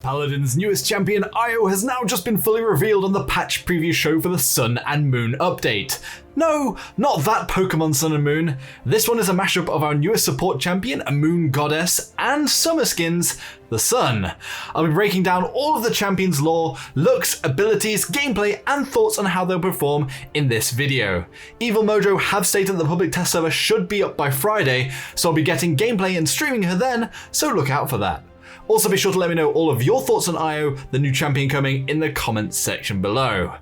Paladins' newest champion, Io, has now just been fully revealed on the patch preview show for the Sun and Moon update. No, not that Pokemon Sun and Moon. This one is a mashup of our newest support champion, a Moon Goddess, and summer skins, the Sun. I'll be breaking down all of the champion's lore, looks, abilities, gameplay, and thoughts on how they'll perform in this video. Evil Mojo have stated that the public test server should be up by Friday, so I'll be getting gameplay and streaming her then, so look out for that. Also be sure to let me know all of your thoughts on Io, the new champion, coming in the comments section below.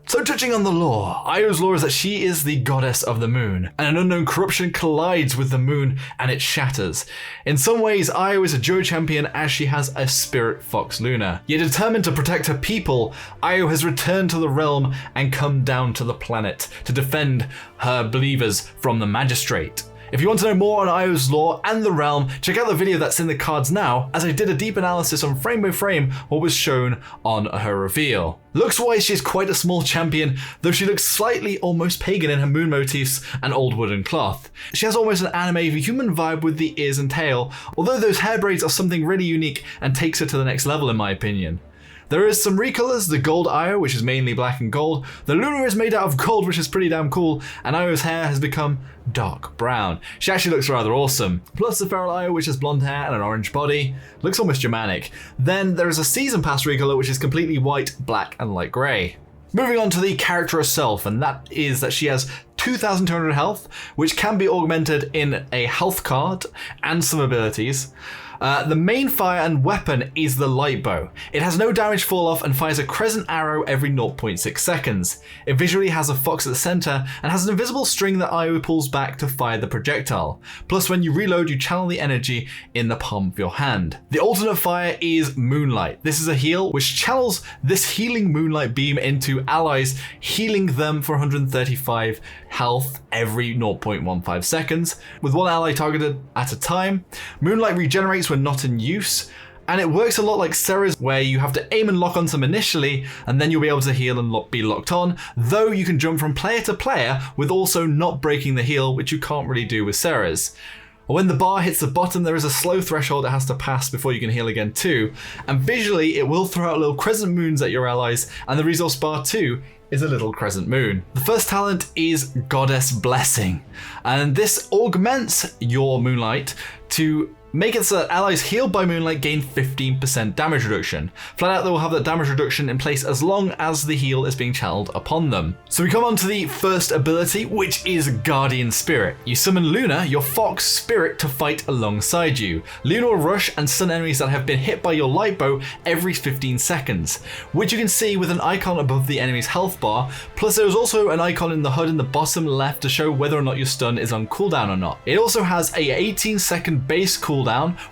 So touching on the lore, Io's lore is that she is the goddess of the moon, and an unknown corruption collides with the moon and it shatters. In some ways, Io is a duo champion as she has a spirit fox Luna. Yet determined to protect her people, Io has returned to the realm and come down to the planet to defend her believers from the magistrate. If you want to know more on Io's lore and the realm, check out the video that's in the cards now, as I did a deep analysis on frame by frame what was shown on her reveal. Looks wise, she's quite a small champion, though she looks slightly almost pagan in her moon motifs and old wooden cloth. She has almost an anime human vibe with the ears and tail, although those hair braids are something really unique and takes her to the next level in my opinion. There is some recolors, the gold Io, which is mainly black and gold. The Luna is made out of gold, which is pretty damn cool, and Io's hair has become dark brown. She actually looks rather awesome. Plus the feral Io, which has blonde hair and an orange body, looks almost Germanic. Then there is a season pass recolor, which is completely white, black, and light grey. Moving on to the character herself, and that is that she has 2,200 health, which can be augmented in a health card and some abilities. The main fire and weapon is the light bow. It has no damage fall off and fires a crescent arrow every 0.6 seconds. It visually has a fox at the center and has an invisible string that Io pulls back to fire the projectile. Plus when you reload, you channel the energy in the palm of your hand. The alternate fire is Moonlight. This is a heal which channels this healing moonlight beam into allies, healing them for 135 health every 0.15 seconds, with one ally targeted at a time. Moonlight regenerates when not in use, and it works a lot like Ceres, where you have to aim and lock on some initially, and then you'll be able to heal and be locked on, though you can jump from player to player with also not breaking the heal, which you can't really do with Ceres. When the bar hits the bottom, there is a slow threshold it has to pass before you can heal again too, and visually it will throw out little crescent moons at your allies, and the resource bar too is a little crescent moon. The first talent is Goddess Blessing, and this augments your moonlight to make it so that allies healed by moonlight gain 15% damage reduction. Flat out, they will have that damage reduction in place as long as the heal is being channeled upon them. So we come on to the first ability, which is Guardian Spirit. You summon Luna, your fox spirit, to fight alongside you. Luna will rush and stun enemies that have been hit by your light bow every 15 seconds, which you can see with an icon above the enemy's health bar. Plus there is also an icon in the HUD in the bottom left to show whether or not your stun is on cooldown or not. It also has a 18-second base cooldown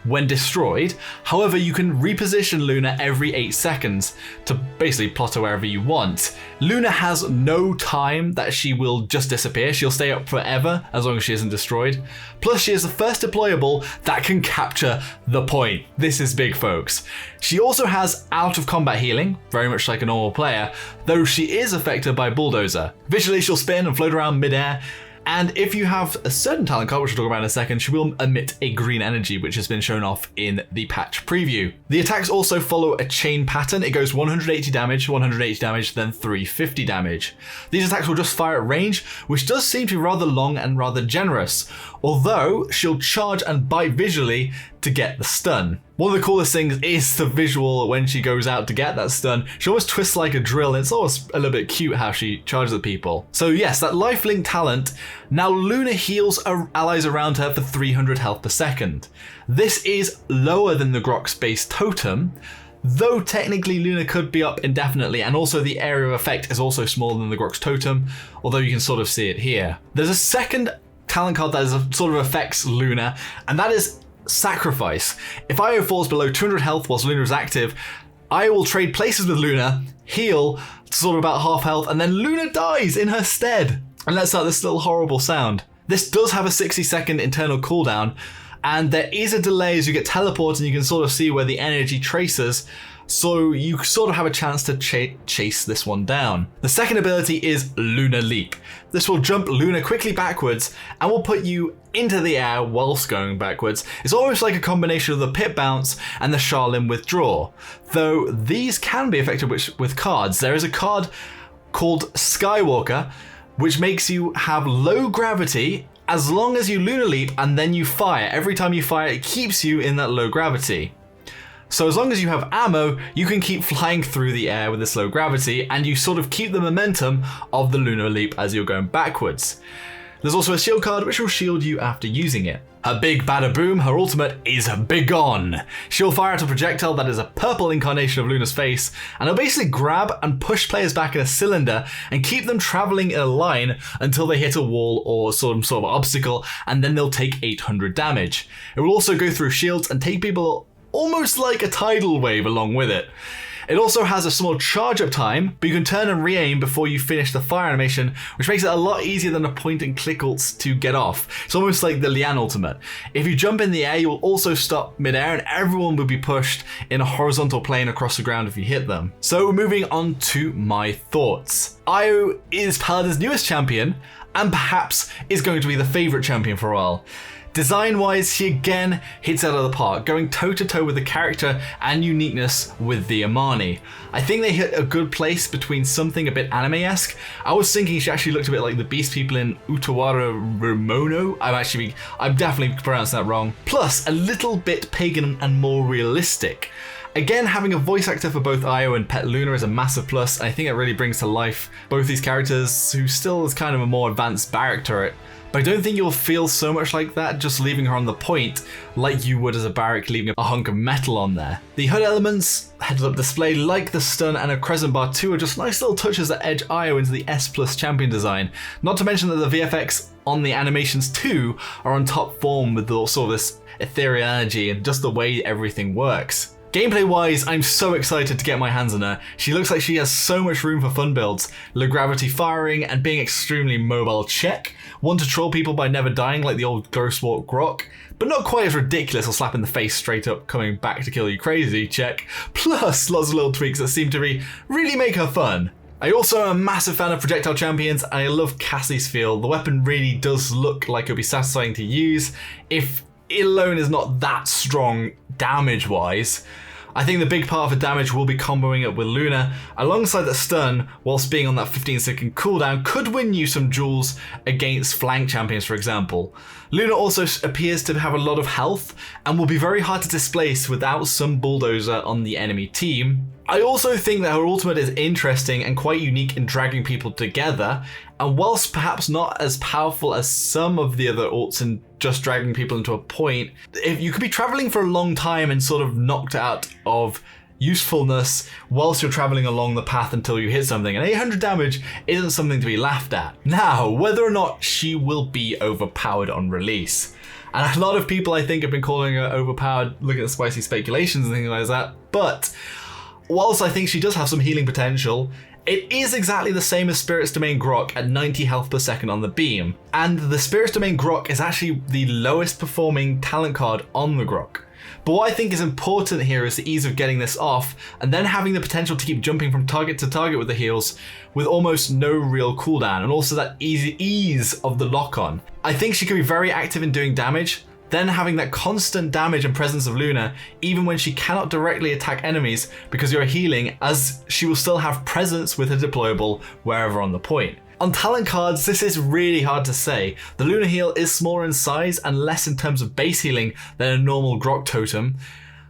when destroyed. However, you can reposition Luna every 8 seconds to basically plot her wherever you want. Luna has no time that she will just disappear. She'll stay up forever as long as she isn't destroyed. Plus, she is the first deployable that can capture the point. This is big, folks. She also has out of combat healing, very much like a normal player, though she is affected by Bulldozer. Visually, she'll spin and float around midair. And if you have a certain talent card, which we'll talk about in a second, she will emit a green energy, which has been shown off in the patch preview. The attacks also follow a chain pattern. It goes 180 damage, 180 damage, then 350 damage. These attacks will just fire at range, which does seem to be rather long and rather generous, although she'll charge and bite visually to get the stun. One of the coolest things is the visual when she goes out to get that stun. She almost twists like a drill, and it's almost a little bit cute how she charges at people. So yes, that lifelink talent. Now Luna heals allies around her for 300 health per second. This is lower than the Grok's base totem, though technically Luna could be up indefinitely, and also the area of effect is also smaller than the Grok's totem, although you can sort of see it here. There's a second talent card that sort of affects Luna, and that is Sacrifice. If Io falls below 200 health whilst Luna is active, Io will trade places with Luna, heal to sort of about half health, and then Luna dies in her stead and lets out this little horrible sound. This does have a 60-second internal cooldown, and there is a delay as you get teleported and you can sort of see where the energy traces, so you sort of have a chance to chase this one down. The second ability is Lunar Leap. This will jump Luna quickly backwards and will put you into the air whilst going backwards. It's almost like a combination of the Pit Bounce and the Charlene Withdraw, though these can be effective with cards. There is a card called Skywalker, which makes you have low gravity as long as you Lunar Leap and then you fire. Every time you fire, it keeps you in that low gravity. So as long as you have ammo, you can keep flying through the air with this low gravity, and you sort of keep the momentum of the Lunar Leap as you're going backwards. There's also a shield card which will shield you after using it. Her big bada boom, her ultimate is Begone. She'll fire at a projectile that is a purple incarnation of Luna's face, and it'll basically grab and push players back in a cylinder and keep them traveling in a line until they hit a wall or some sort of obstacle, and then they'll take 800 damage. It will also go through shields and take people almost like a tidal wave along with it. It also has a small charge up time, but you can turn and re-aim before you finish the fire animation, which makes it a lot easier than a point and click ults to get off. It's almost like the Lian ultimate. If you jump in the air, you will also stop mid-air and everyone will be pushed in a horizontal plane across the ground if you hit them. So moving on to my thoughts. Io is Paladin's newest champion, and perhaps is going to be the favourite champion for a while. Design-wise, she again hits out of the park, going toe-to-toe with the character and uniqueness with the Amani. I think they hit a good place between something a bit anime-esque. I was thinking she actually looked a bit like the Beast People in Utawara Ramono. I'm definitely pronouncing that wrong. Plus, a little bit pagan and more realistic. Again, having a voice actor for both Io and Pet Luna is a massive plus, and I think it really brings to life both these characters, who still is kind of a more advanced barrack turret. But I don't think you'll feel so much like that just leaving her on the point like you would as a barrack leaving a hunk of metal on there. The HUD elements, heads-up display like the stun and a crescent bar too are just nice little touches that edge Io into the S plus champion design. Not to mention that the VFX on the animations too are on top form with the sort of this ethereal energy and just the way everything works. Gameplay wise, I'm so excited to get my hands on her. She looks like she has so much room for fun builds. Low gravity firing and being extremely mobile, check. One to troll people by never dying like the old Ghostwalk Grok, but not quite as ridiculous or slap in the face straight up coming back to kill you crazy, check. Plus lots of little tweaks that seem to really make her fun. I also am a massive fan of projectile champions, and I love Cassie's feel. The weapon really does look like it'll be satisfying to use if it alone is not that strong damage wise. I think the big part of the damage will be comboing it with Luna alongside the stun whilst being on that 15-second cooldown could win you some duels against flank champions, for example. Luna also appears to have a lot of health and will be very hard to displace without some bulldozer on the enemy team. I also think that her ultimate is interesting and quite unique in dragging people together, and whilst perhaps not as powerful as some of the other ults in just dragging people into a point, if you could be traveling for a long time and sort of knocked out of usefulness whilst you're traveling along the path until you hit something, and 800 damage isn't something to be laughed at. Now, whether or not she will be overpowered on release. And a lot of people I think have been calling her overpowered, looking at spicy speculations and things like that, but whilst I think she does have some healing potential, it is exactly the same as Spirit's Domain Grok at 90 health per second on the beam. And the Spirit's Domain Grok is actually the lowest performing talent card on the Grok. But what I think is important here is the ease of getting this off, and then having the potential to keep jumping from target to target with the heals with almost no real cooldown, and also that ease of the lock-on. I think she can be very active in doing damage, then having that constant damage and presence of Luna even when she cannot directly attack enemies because you're healing, as she will still have presence with her deployable wherever on the point. On talent cards, this is really hard to say. The Luna heal is smaller in size and less in terms of base healing than a normal Grok totem.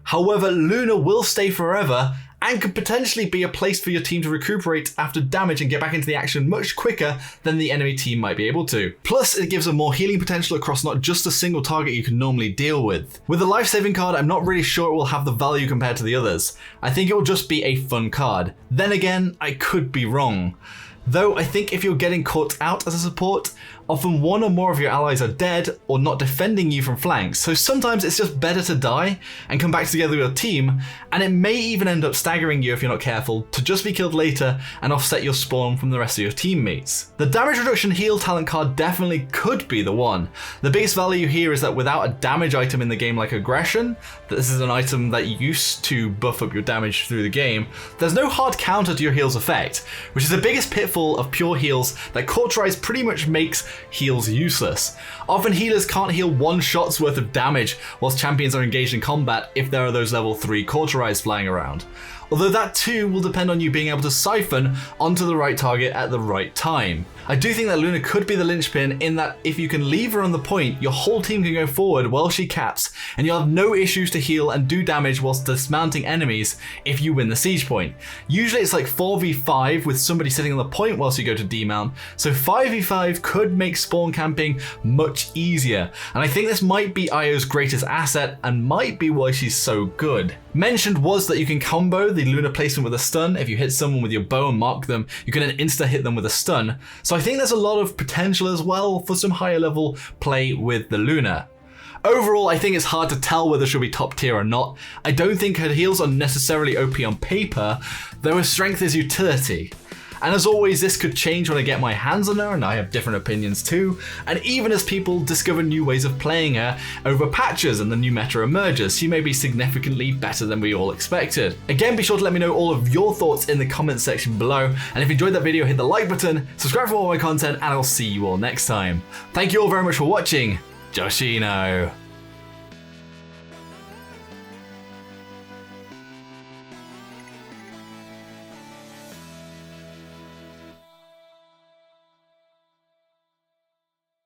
However, Luna will stay forever and could potentially be a place for your team to recuperate after damage and get back into the action much quicker than the enemy team might be able to. Plus, it gives a more healing potential across not just a single target you can normally deal with. With the life-saving card, I'm not really sure it will have the value compared to the others. I think it will just be a fun card. Then again, I could be wrong. Though I think if you're getting caught out as a support, Often one or more of your allies are dead or not defending you from flanks, so sometimes it's just better to die and come back together with your team, and it may even end up staggering you if you're not careful to just be killed later and offset your spawn from the rest of your teammates. The damage reduction heal talent card definitely could be the one. The biggest value here is that without a damage item in the game like aggression, this is an item that used to buff up your damage through the game, there's no hard counter to your heal's effect, which is the biggest pitfall of pure heals that Cauterize pretty much makes heals useless. Often healers can't heal one shot's worth of damage whilst champions are engaged in combat if there are those level 3 Cauterize flying around. Although that too will depend on you being able to siphon onto the right target at the right time. I do think that Luna could be the linchpin in that if you can leave her on the point, your whole team can go forward while she caps, and you'll have no issues to heal and do damage whilst dismounting enemies if you win the siege point. Usually it's like 4v5 with somebody sitting on the point whilst you go to demount, so 5v5 could make spawn camping much easier, and I think this might be Io's greatest asset and might be why she's so good. Mentioned was that you can combo the Luna placement with a stun. If you hit someone with your bow and mark them, you can then insta-hit them with a stun. So I think there's a lot of potential as well for some higher level play with the Luna. Overall, I think it's hard to tell whether she'll be top tier or not. I don't think her heals are necessarily OP on paper, though her strength is utility. And as always, this could change when I get my hands on her, and I have different opinions too, and even as people discover new ways of playing her over patches and the new meta emerges, she may be significantly better than we all expected. Again, be sure to let me know all of your thoughts in the comments section below, and if you enjoyed that video, hit the like button, subscribe for more of my content, and I'll see you all next time. Thank you all very much for watching. Joshino.